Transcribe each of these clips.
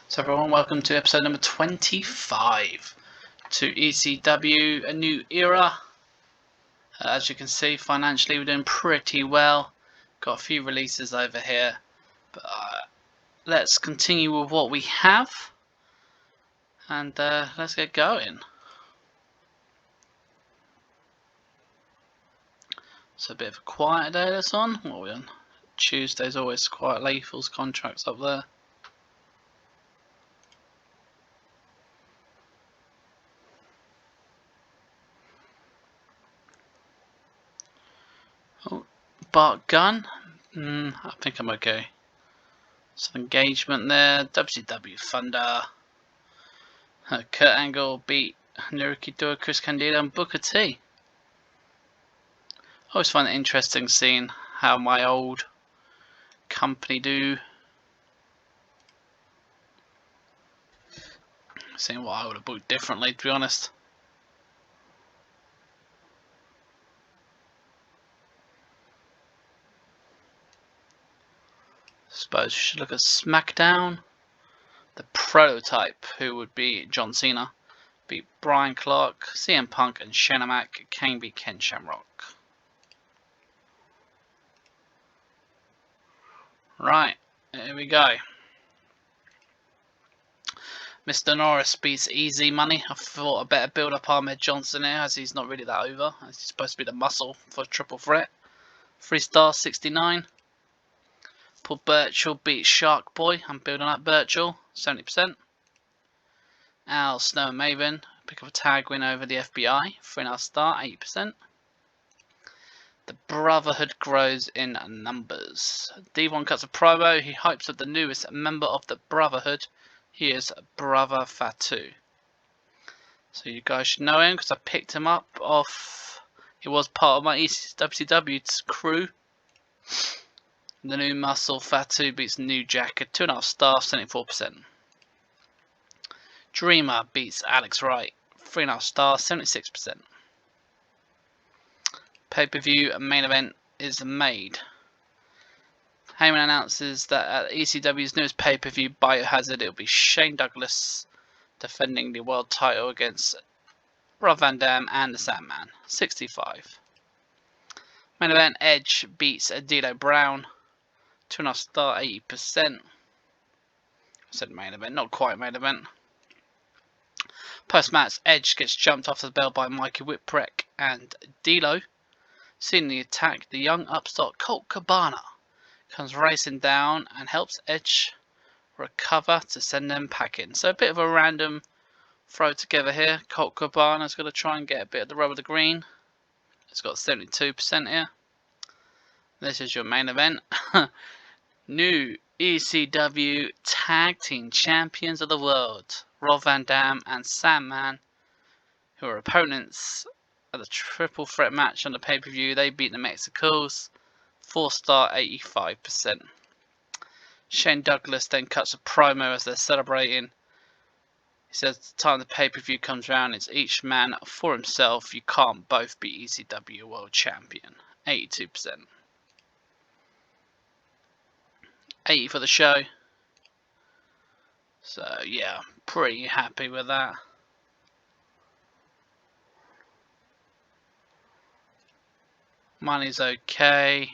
So everyone, welcome to episode number 25 to ECW, a new era. As you can see, financially we're doing pretty well. Got a few releases over here, but let's continue with what we have and let's get going. So a bit of a quiet day this on. What are we on? Tuesday's always quite Lethal's contracts up there. Oh, Bart Gunn. I think I'm okay. Some engagement there. WCW Thunder. Kurt Angle beat Naruki Doi, Chris Candido, and Booker T. I always find it interesting seeing how my old company do. Seeing what I would have booked differently, to be honest. Suppose we should look at SmackDown. The prototype, who would be John Cena, beat Brian Clark, CM Punk, and Shane Mack. Kane beat Ken Shamrock. Right, here we go. Mr. Norris beats Easy Money. I thought I'd better build up Ahmed Johnson here, as he's not really that over. He's supposed to be the muscle for Triple Threat. 3-star 69. Paul Burchill beats Shark Boy. I'm building up Burchill, 70%. Al Snow and Maven pick up a tag win over the FBI, 3.5-star, 80%. The Brotherhood grows in numbers. D1 cuts a promo. He hypes up the newest member of the Brotherhood. He is Brother Fatu. So you guys should know him because I picked him up off. He was part of my WCW crew. The new muscle Fatu beats New Jacket, 2.5-star, 74%. Dreamer beats Alex Wright, 3.5-star, 76%. Pay-per-view main event is made. Heyman announces that at ECW's newest pay-per-view Biohazard, it will be Shane Douglas defending the world title against Rob Van Dam and the Sandman, 65. Main event, Edge beats D'Lo Brown, 2.5-star, 80%. I said main event, not quite main event. Post-match, Edge gets jumped off the bell by Mikey, Whipwreck, and D'Lo. Seeing the attack, the young upstart Colt Cabana comes racing down and helps Edge recover to send them packing. So a bit of a random throw together here. Colt Cabana's going to try and get a bit of the rub of the green. It's got 72% here. This is your main event. New ECW Tag Team Champions of the World, Rob Van Dam and Sandman, who are opponents at the Triple Threat match on the pay-per-view. They beat the Mexicals, 4-star, 85%. Shane Douglas then cuts a promo as they're celebrating. He says the time the pay-per-view comes around, it's each man for himself. You can't both be ECW World Champion, 82%. 80 for the show. So yeah, pretty happy with that. Money's okay.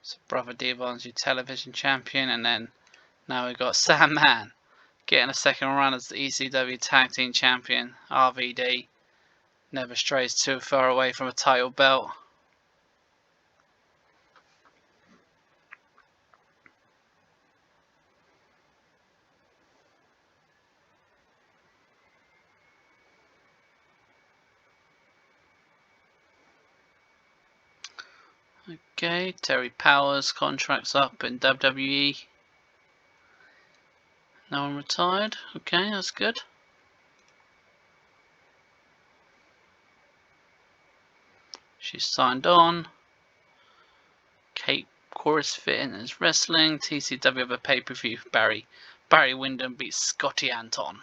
So Brother Devon's your television champion, and then now we've got Sandman getting a second run as the ECW Tag Team Champion. RVD never strays too far away from a title belt. Okay, Terry Powers contracts up in WWE. No one retired. Okay, that's good. She's signed on. Kate Chorus Fitting is wrestling. TCW of a pay-per-view. Barry Windham beats Scotty Anton.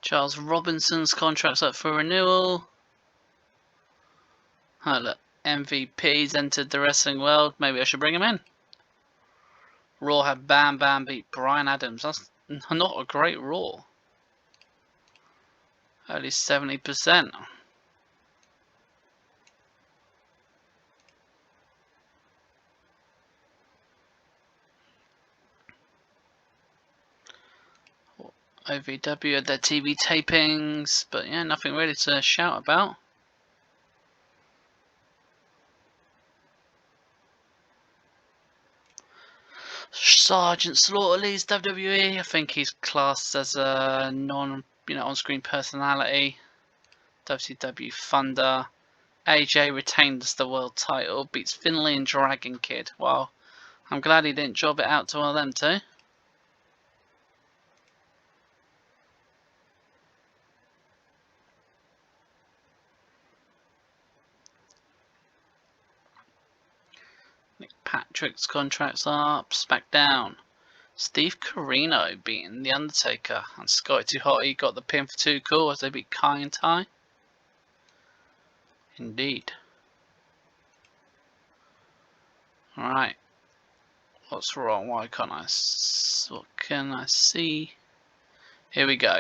Charles Robinson's contract's up for renewal. Oh look, MVP's entered the wrestling world. Maybe I should bring him in. Raw had Bam Bam beat Brian Adams. That's not a great Raw. Only 70%. OVW had their TV tapings, but yeah, nothing really to shout about. Sergeant Slaughter leaves WWE. I think he's classed as a on-screen personality. WCW Thunder. AJ retains the world title, beats Finlay and Dragon Kid. Well, I'm glad he didn't job it out to one of them two. Nick Patrick's contract's up. SmackDown. Steve Corino beating The Undertaker. And Scotty 2 Hotty got the pin for Too Cool as they beat Kai and Ty. Indeed. Alright. What's wrong? Why can't I? What can I see? Here we go.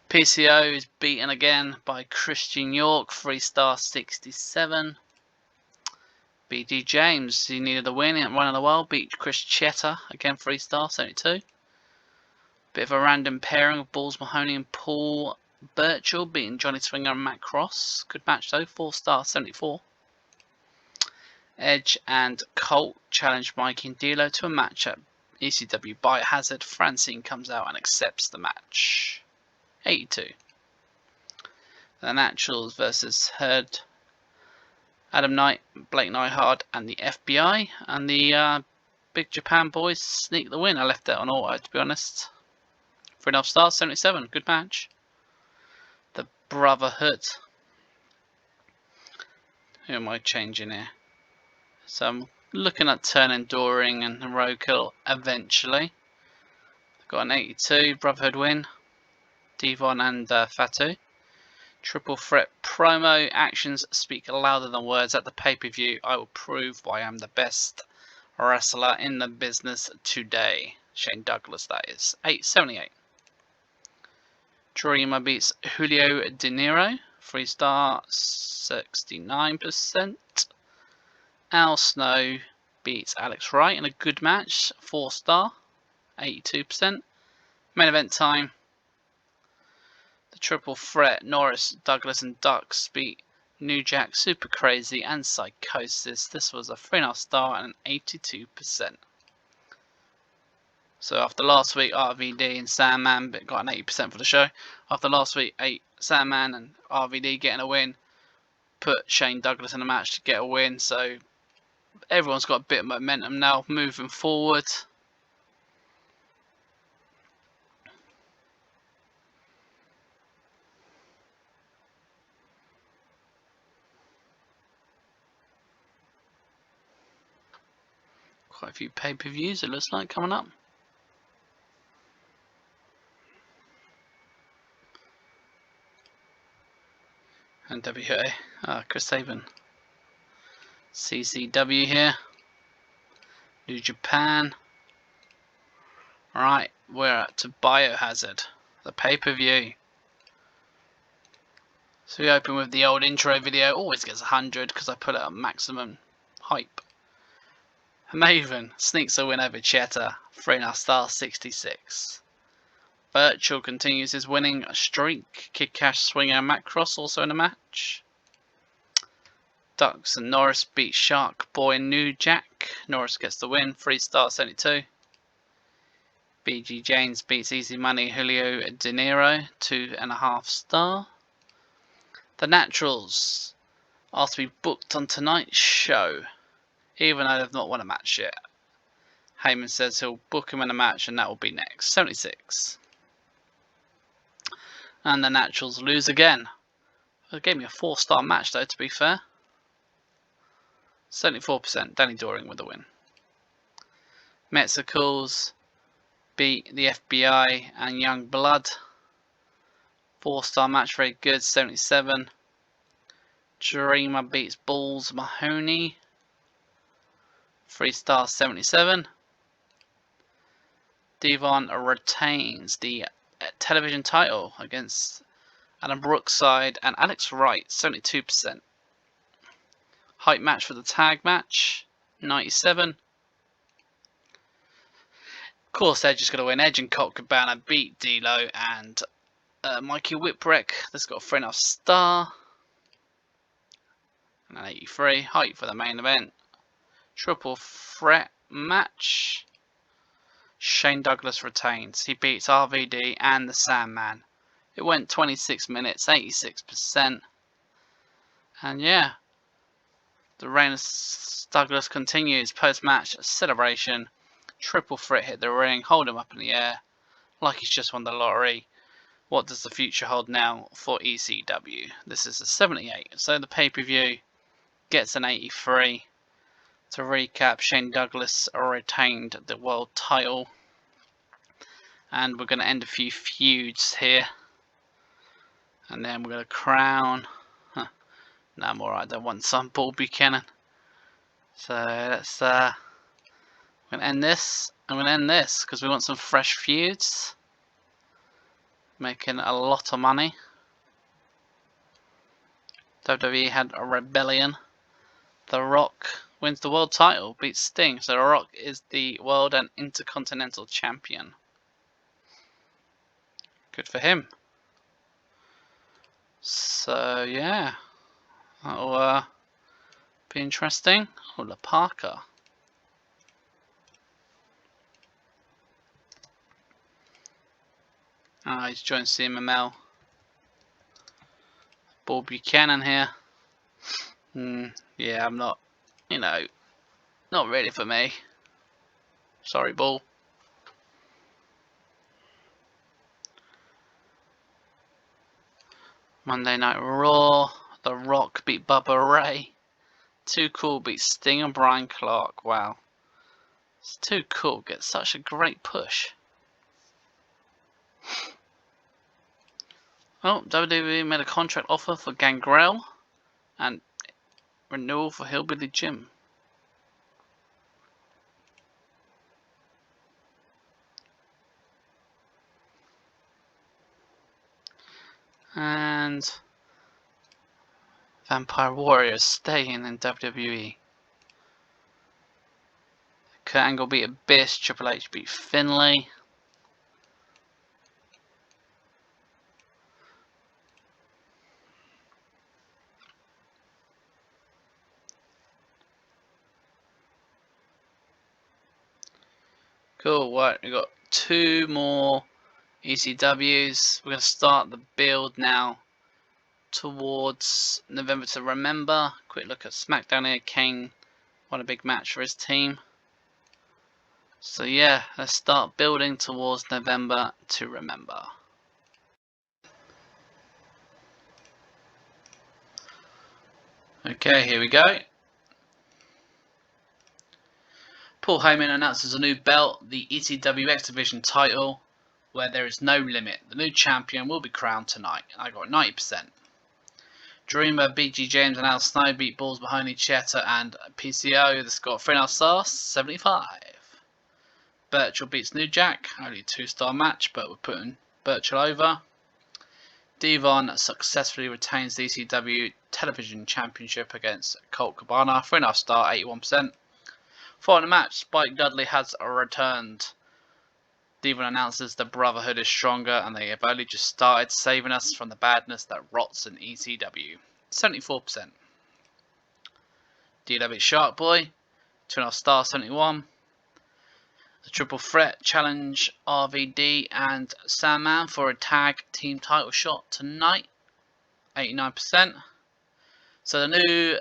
PCO is beaten again by Christian York. 3-star 67. BD James, he needed a win at One in the World, beat Chris Chetta, again 3-star, 72. Bit of a random pairing of Balls Mahoney and Paul Burchill, beating Johnny Swinger and Matt Cross. Good match though, 4-star, 74. Edge and Colt challenged Mikey and D'Lo to a match at ECW Biohazard. Francine comes out and accepts the match. 82. The Naturals versus Herd. Adam Knight, Blake Neihard, and the FBI, and the Big Japan boys sneak the win. I left that on auto, to be honest. 3.5 stars, 77. Good match. The Brotherhood. Who am I changing here? So I'm looking at turning Doring and Roadkill eventually. Got an 82 Brotherhood win. Devon and Fatu. Triple threat promo. Actions speak louder than words. At the pay-per-view, I will prove why I'm the best wrestler in the business today. Shane Douglas, that is. 878. Dreamer beats Julio De Niro. 3-star, 69%. Al Snow beats Alex Wright in a good match. 4-star, 82%. Main event time. The triple threat, Norris, Douglas and Dux beat New Jack, Super Crazy and Psychosis. This was a 3.5 star and an 82%. So after last week, RVD and Sandman got an 80% for the show. After last week, Sandman and RVD getting a win, put Shane Douglas in a match to get a win. So everyone's got a bit of momentum now moving forward. Quite a few pay-per-views, it looks like, coming up. And WA, Chris Sabin. CCW here. New Japan. Right, we're at to Biohazard, the pay-per-view. So we open with the old intro video. Always gets 100 because I put it at maximum hype. Maven sneaks a win over Chetta, 3.5 star, 66. Virtual continues his winning streak. Kid Cash, Swinger and Matt Cross also in the match. Dux and Norris beat Shark Boy and New Jack. Norris gets the win, 3-star, 72. BG James beats Easy Money Julio De Niro, 2.5 star. The Naturals asked to be booked on tonight's show, even though they've not won a match yet. Heyman says he'll book him in a match and that will be next. 76. And the Naturals lose again. It gave me a 4-star match though, to be fair. 74%. Danny Doring with the win. Mexicals beat the FBI and Young Blood. 4-star match, very good, 77. Dreamer beats Balls Mahoney, 3 stars, 77. Devon retains the television title against Adam Brookside and Alex Wright, 72%. Hype match for the tag match, 97. Of course, Edge is going to win. Edge and Colt Cabana beat D'Lo and Mikey Whipwreck. That's got a 3.5 star. And an 83. Hype for the main event. Triple threat match. Shane Douglas retains. He beats RVD and the Sandman. It went 26 minutes, 86%. And yeah, the reign of Douglas continues. Post-match celebration. Triple threat hit the ring. Hold him up in the air like he's just won the lottery. What does the future hold now for ECW? This is a 78. So the pay-per-view gets an 83. To recap, Shane Douglas retained the world title. And we're going to end a few feuds here. And then we're going to crown... No, I'm alright, I don't want some Bull Buchanan. So let's... I'm going to end this. I'm going to end this because we want some fresh feuds. Making a lot of money. WWE had a rebellion. The Rock wins the world title, beats Sting. So The Rock is the world and intercontinental champion. Good for him. So yeah, that'll be interesting. Oh, La Parker. Ah, he's joined CMML. Bull Buchanan here. Yeah, I'm not, not really for me. Sorry, Bull. Monday Night Raw. The Rock beat Bubba Ray. Too Cool beat Sting and Brian Clark. Wow. It's Too Cool. Gets such a great push. Oh, WWE made a contract offer for Gangrel and renewal for Hillbilly Jim. And Vampire Warriors staying in WWE. Kurt Angle beat Abyss. Triple H beat Finlay. Cool, right, we've got 2 more ECWs. We're going to start the build now towards November to Remember. Quick look at SmackDown here. Kane won a big match for his team. So yeah, let's start building towards November to Remember. Okay, here we go. Paul Heyman announces a new belt, the ECW X-Division title, where there is no limit. The new champion will be crowned tonight. I got 90%. Dreamer, BG James and Al Snow beat Balls Mahoney, Cheta and PCO. This got 3.5 stars, 75. Birchall beats New Jack, only a 2-star match, but we're putting Birchall over. Devon successfully retains the ECW Television Championship against Colt Cabana, 3.5 star, 81%. Following the match, Spike Dudley has returned. Devon announces the Brotherhood is stronger and they have only just started, saving us from the badness that rots in ECW. 74%. D'Lo beats Shark Boy, 2.5 star, 71. The Triple Threat challenge RVD and Sandman for a tag team title shot tonight, 89%. So the new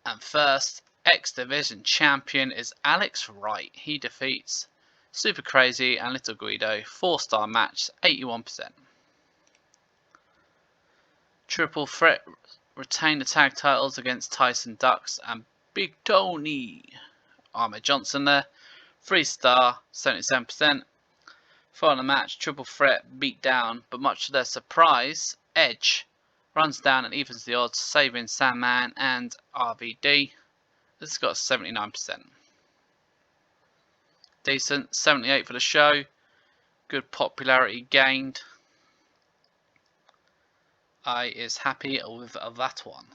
and first X-Division champion is Alex Wright. He defeats Super Crazy and Little Guido. 4-star match, 81%. Triple Threat retain the tag titles against Tyson Ducks and Big Tony. Ahmed Johnson there. 3-star, 77%. Following the match, triple threat beat down, but much to their surprise, Edge runs down and evens the odds, saving Sandman and RVD. This has got 79%. Decent, 78 for the show. Good popularity gained. I is happy with that one.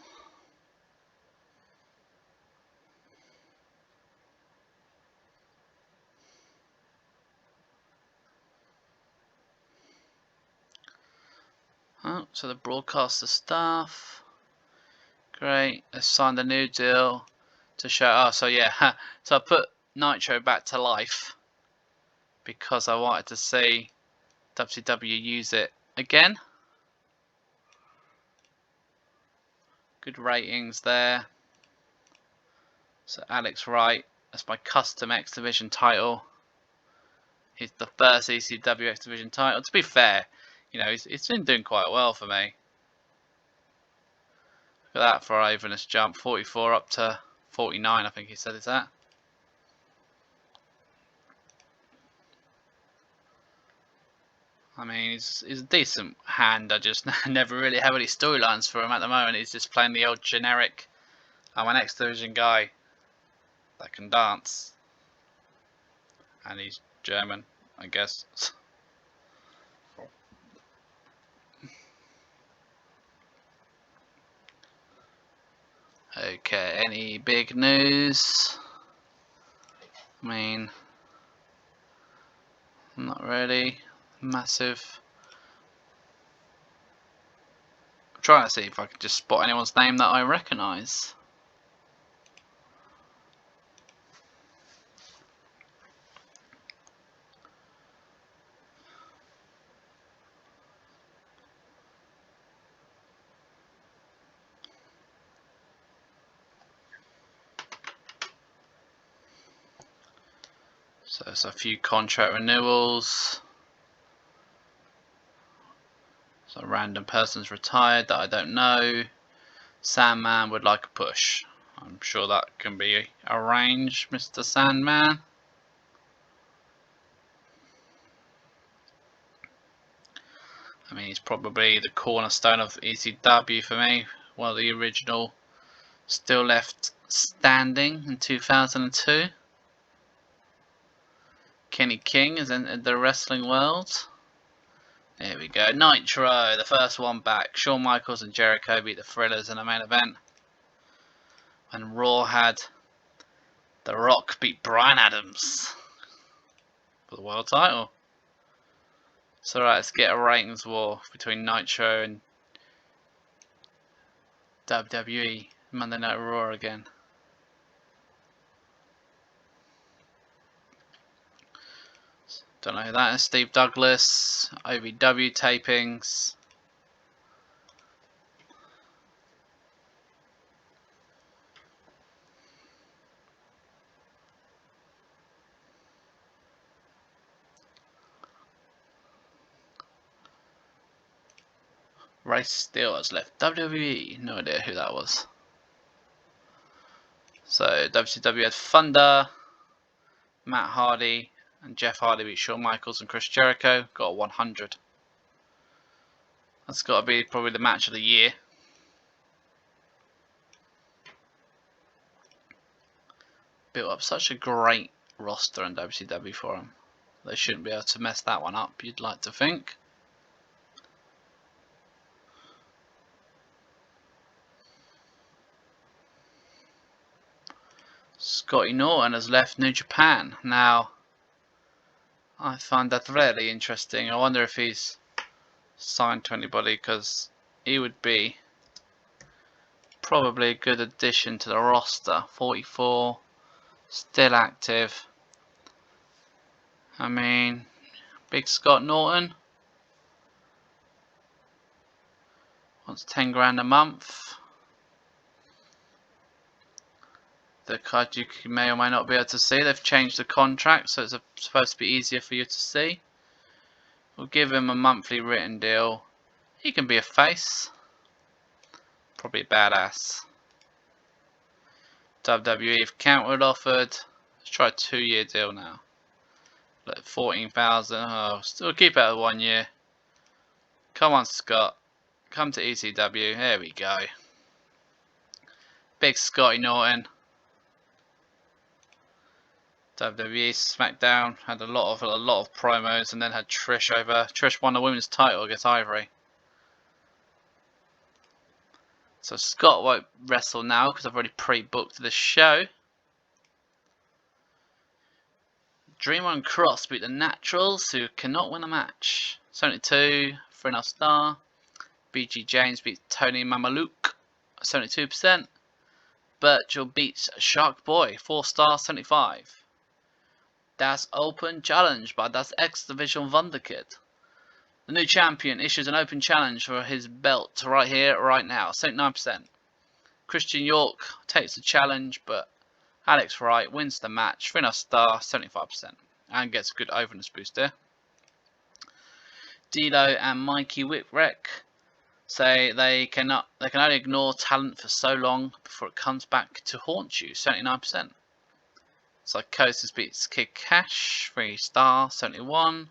Oh, so the broadcaster staff. Great. They've signed a new deal to show. Oh, so yeah. So I put Nitro back to life because I wanted to see WCW use it again. Good ratings there. So Alex Wright, that's my custom X-Division title. He's the first ECW X-Division title. To be fair, you know, it's been doing quite well for me. Look at that for Avernus jump, 44 up to 49, I think he said, is that? I mean, he's a decent hand. I just never really have any storylines for him at the moment. He's just playing the old generic, I'm an X-Division guy that can dance. And he's German, I guess. Okay, any big news? I mean, not really. Massive. I'm trying to see if I can just spot anyone's name that I recognise. So there's a few contract renewals. So a random person's retired that I don't know. Sandman would like a push. I'm sure that can be arranged, Mr. Sandman. I mean, he's probably the cornerstone of ECW for me. One of the original still left standing in 2002. Kenny King has entered the wrestling world. There we go. Nitro, the first one back. Shawn Michaels and Jericho beat the Thrillers in the main event. And Raw had The Rock beat Bryan Adams for the world title. So right, let's get a ratings war between Nitro and WWE Monday Night Raw again. Don't know who that is. Steve Douglas, OVW tapings. Ray Steele has left WWE. No idea who that was. So WCW had Thunder, Matt Hardy, and Jeff Hardy beat Shawn Michaels and Chris Jericho. Got a 100. That's got to be probably the match of the year. Built up such a great roster in WCW for them. They shouldn't be able to mess that one up, you'd like to think. Scotty Norton has left New Japan. Now, I find that really interesting. I wonder if he's signed to anybody, because he would be probably a good addition to the roster. 44, still active. I mean, big Scott Norton wants 10 grand a month. The card you may or may not be able to see. They've changed the contract, so it's supposed to be easier for you to see. We'll give him a monthly written deal. He can be a face. Probably a badass. WWE have countered offered. Let's try a 2-year deal now. Look, 14,000. Oh, still keep it at 1 year. Come on, Scott. Come to ECW. There we go. Big Scotty Norton. WWE SmackDown had a lot of promos, and then had Trish over. Trish won the women's title against Ivory. So Scott won't wrestle now because I've already pre-booked this show. Dreamer and Cross beat the Naturals, who cannot win a match. 72, 3.5 star. BG James beats Tony Mamaluke, 72%. Birchall beats Shark Boy, 4 star, 75. Das open challenge by Das X-Division Wunderkid. The new champion issues an open challenge for his belt right here, right now, 79%. Christian York takes the challenge, but Alex Wright wins the match, 3.5 star, 75%, and gets a good openness boost there. D'Lo and Mikey Whipwreck say they can only ignore talent for so long before it comes back to haunt you, 79%. Psychosis beats Kid Cash, 3 star, 71.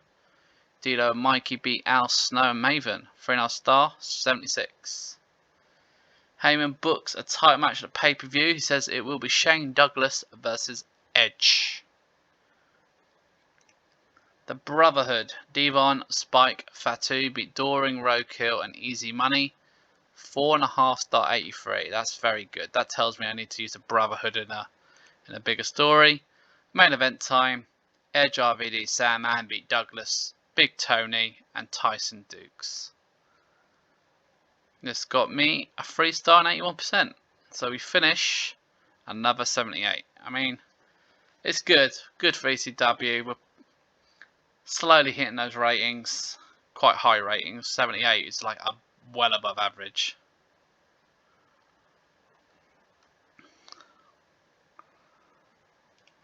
D'Lo and Mikey beat Al Snow and Maven, 3.5 star, 76. Heyman books a title match at the pay-per-view. He says it will be Shane Douglas versus Edge. The Brotherhood, Devon, Spike, Fatu beat Doring, Roadkill and Easy Money, 4.5 star, 83. That's very good. That tells me I need to use the Brotherhood in a bigger story. Main event time. Edge, RVD, Sandman beat Douglas, Big Tony and Tyson Dukes. This got me a 3 star and 81%. So we finish another 78. I mean, it's good. Good for ECW. We're slowly hitting those ratings. Quite high ratings. 78 is like well above average.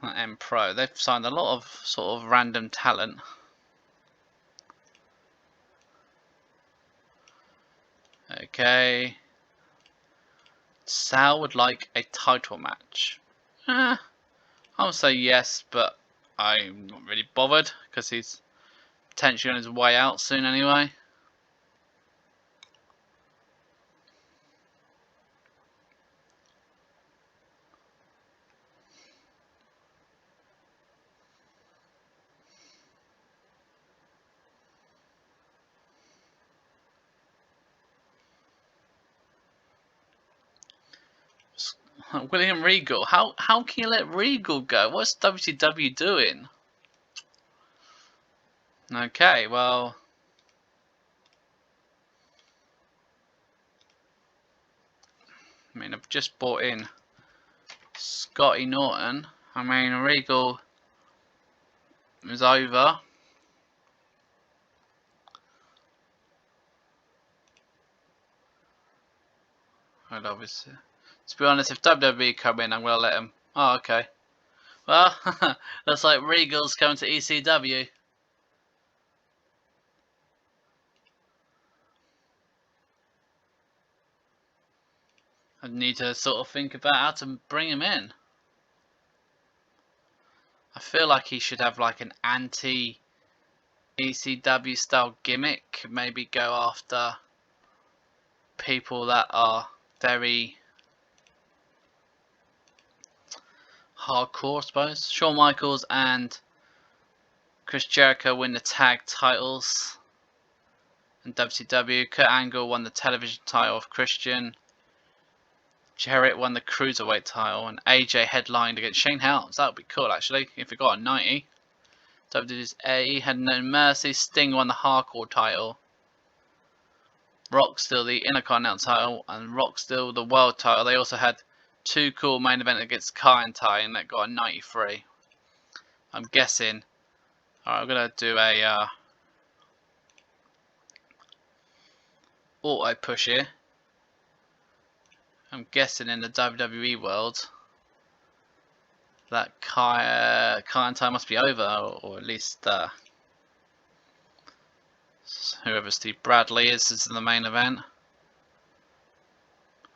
M Pro. They've signed a lot of sort of random talent. Okay. Sal would like a title match. I would say yes, but I'm not really bothered because he's potentially on his way out soon anyway. William Regal. How can you let Regal go? What's WCW doing? Okay, well, I mean, I've just bought in Scotty Norton. I mean, Regal is over. I'd obviously, to be honest, if WWE come in, I'm gonna let him. Oh, okay. Well, looks like Regal's coming to ECW. I need to sort of think about how to bring him in. I feel like he should have like an anti-ECW style gimmick. Maybe go after people that are very hardcore, I suppose. Shawn Michaels and Chris Jericho win the tag titles in WCW. Kurt Angle won the television title of Christian. Jarrett won the Cruiserweight title, and AJ headlined against Shane Helms. That would be cool, actually, if it got a 90. WWE's A had No Mercy. Sting won the Hardcore title. Rock still the Intercontinental title, and Rock still the World title. They also had 2 cool main event against Kai and Ty, and that got a 93. I'm guessing. Alright, I'm gonna do a auto push here. I'm guessing in the WWE world that Kai and Ty must be over, or at least whoever Steve Bradley is in the main event.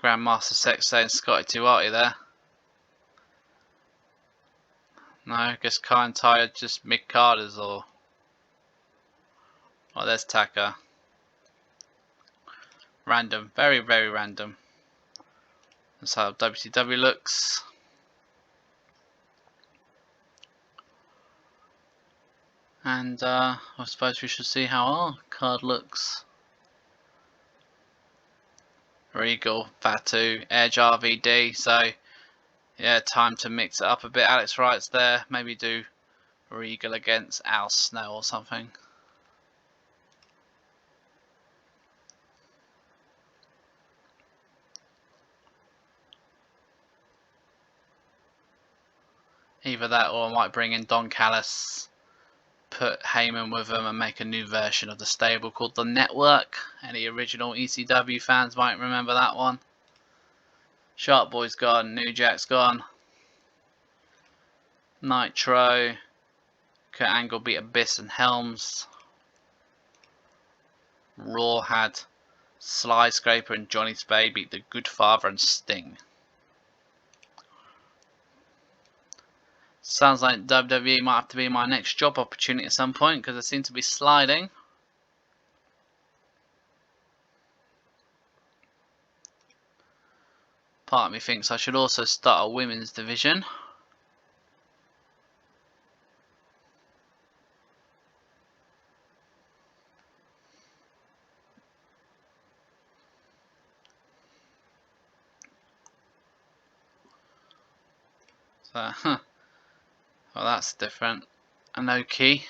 Grandmaster Sexay and Scotty Tuati there. No, I guess Kai and Ty are just mid-carders, or... Oh, there's Taka. Random. Very, very random. That's how WCW looks. And I suppose we should see how our card looks. Regal, Fatu, Edge, RVD. So, yeah, time to mix it up a bit. Alex Wright's there. Maybe do Regal against Al Snow or something. Either that, or I might bring in Don Callis, put Heyman with him, and make a new version of the stable called the Network. Any original ECW fans might remember that one. Sharp Boy's gone, New Jack's gone. Nitro, Kurt Angle beat Abyss and Helms. Raw had Sly Scraper and Johnny Spade beat the Good Father and Sting. Sounds like WWE might have to be my next job opportunity at some point, because I seem to be sliding. Part of me thinks I should also start a women's division. So, well, that's different. Anoki.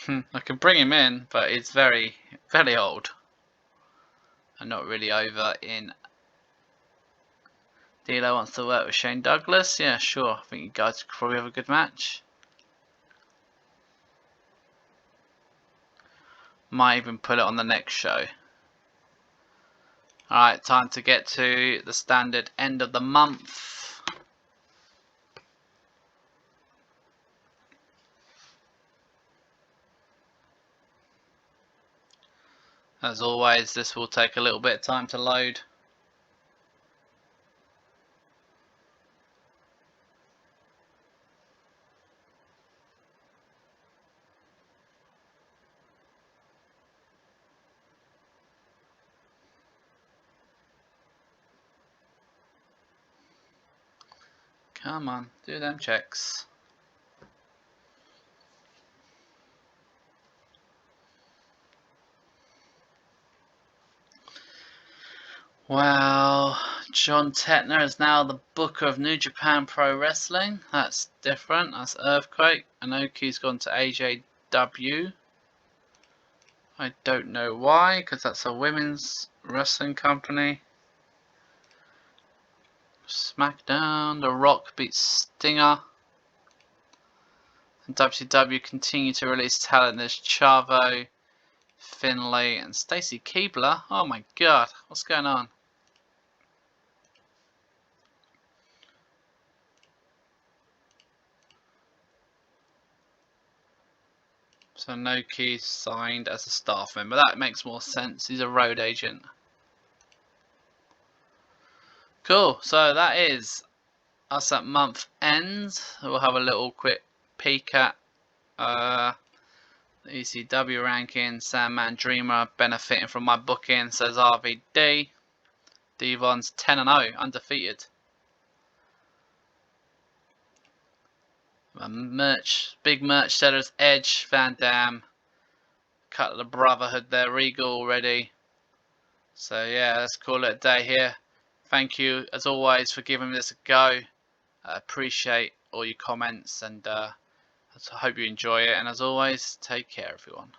I can bring him in, but he's very, very old. And not really over in... D'Lo wants to work with Shane Douglas. Yeah, sure. I think you guys could probably have a good match. Might even put it on the next show. Alright, time to get to the standard end of the month. As always, this will take a little bit of time to load. Come on, do them checks. Well, John Tettner is now the booker of New Japan Pro Wrestling. That's different. That's Earthquake. Anoki's gone to AJW. I don't know why, because that's a women's wrestling company. SmackDown, The Rock beats Stinger. And WCW continue to release talent. There's Chavo, Finlay, and Stacy Keibler. Oh my god, what's going on? So Noki signed as a staff member. That makes more sense. He's a road agent. Cool. So that is us at month end. We'll have a little quick peek at the ECW ranking. Sandman Dreamer benefiting from my booking, says RVD. Devon's 10-0, undefeated. Big merch sellers, Edge, Van Dam, cut the Brotherhood there, Regal already. So yeah, let's call it a day here. Thank you as always for giving this a go. I appreciate all your comments, and I hope you enjoy it. And as always, take care everyone.